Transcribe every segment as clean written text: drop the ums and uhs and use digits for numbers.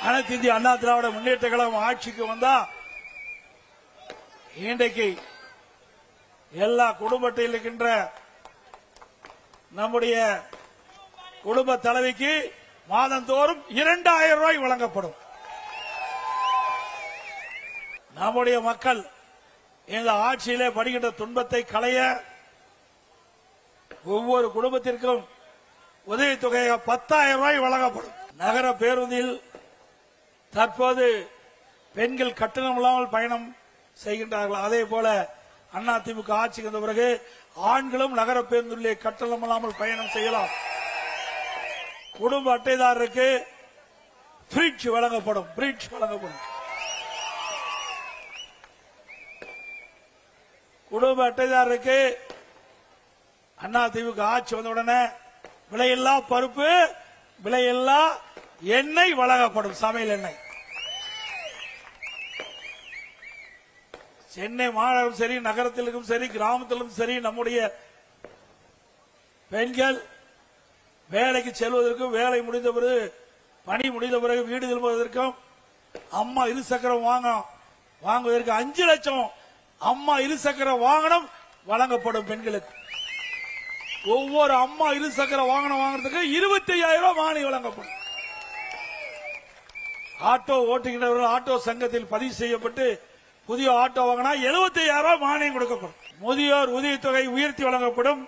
அனைத்து இந்திய அண்ணா திராவிட முன்னேற்ற கழகம் ஆட்சிக்கு வந்தா இன்றைக்கு எல்லா குடும்பத்தில் இருக்கின்ற நம்முடைய குடும்ப தலைவிக்கு மாதந்தோறும் 2000 ரூபாய் வழங்கப்படும். நம்முடைய மக்கள் இந்த ஆட்சியிலே படுகின்ற துன்பத்தை களைய ஒவ்வொரு குடும்பத்திற்கும் உதவித்தொகை 10,000 ரூபாய் வழங்கப்படும். நகர பேருந்தில் தற்போது பெண்கள் கட்டணம் இல்லாமல் பயணம் செய்கின்றார்கள். அதே போல அதிமுக ஆட்சிக்கு வந்த பிறகு ஆண்களும் நகர பேருந்திலே கட்டணம் இல்லாமல் பயணம் செய்யலாம். குடும்ப அட்டைதாரருக்கு ஃப்ரிட்ஜ் வழங்கப்படும். குடும்ப அட்டைதாரருக்கு அதிமுக ஆட்சி வந்தவுடனே விலையில்லா பருப்பு, விலையில்லா எண்ணெய் வழங்கப்படும். சமையல் எண்ணெய். சென்னை மாநகரம் சரி, நகரத்திலும் சரி, கிராமத்திலும் சரி, நம்முடைய பெண்கள் வேலைக்கு செல்வதற்கும், வேலை முடிந்த பிறகு பணி முடிந்த பிறகு வீடு திரும்புவதற்கும், அம்மா இருசக்கரம் வாங்குவதற்கு 5 லட்சம் அம்மா இருசக்கர வாகனம் வழங்கப்படும் பெண்களுக்கு. ஒவ்வொரு அம்மா இருசக்கர வாகனம் வாங்குறதுக்கு 25,000 ரூபாய் மானியம் வழங்கப்படும். ஆட்டோ ஓட்டுகின்றவர்கள் ஆட்டோ சங்கத்தில் பதிவு செய்யப்பட்டு புதிய ஆட்டோ வாங்கினா 75,000 ரூபாய் மானியம் கொடுக்கப்படும். முதியோர் உதவித்தொகை உயர்த்தி வழங்கப்படும்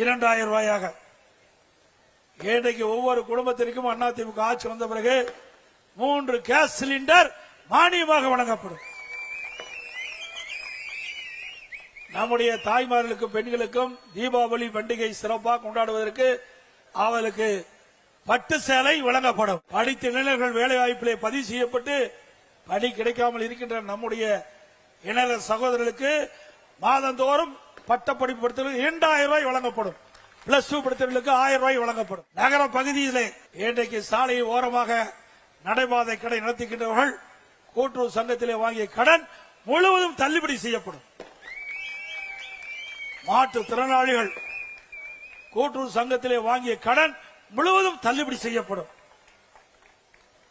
2,000 ரூபாயாக. இன்றைக்கு ஒவ்வொரு குடும்பத்திற்கும் அதிமுக ஆட்சி வந்த பிறகு 3 கேஸ் சிலிண்டர் மானியமாக வழங்கப்படும். நம்முடைய தாய்மார்களுக்கும் பெண்களுக்கும் தீபாவளி பண்டிகை சிறப்பாக கொண்டாடுவதற்கு அவர்களுக்கு பட்டு சேலை வழங்கப்படும். படித்த இளைஞர்கள் வேலை வாய்ப்பிலே பதிவு செய்யப்பட்டு பணி கிடைக்காமல் இருக்கின்ற நம்முடைய இளைஞர் சகோதரர்களுக்கு மாதந்தோறும் பட்டப்படிப்பு படித்தவர்களுக்கு 2,000 ரூபாய் வழங்கப்படும். பிளஸ் 2 படித்தவர்களுக்கு 1000 ரூபாய் வழங்கப்படும். நகர பகுதியிலே இன்றைக்கு சாலை ஓரமாக நடைபாதை கடை நடத்துகின்றவர்கள் கூட்டுறவு சங்கத்திலே வாங்கிய கடன் முழுவதும் தள்ளுபடி செய்யப்படும். மாற்றுத்திறனாளிகள் கூட்டுறவு சங்கத்திலே வாங்கிய கடன் முழுவதும் தள்ளுபடி செய்யப்படும்.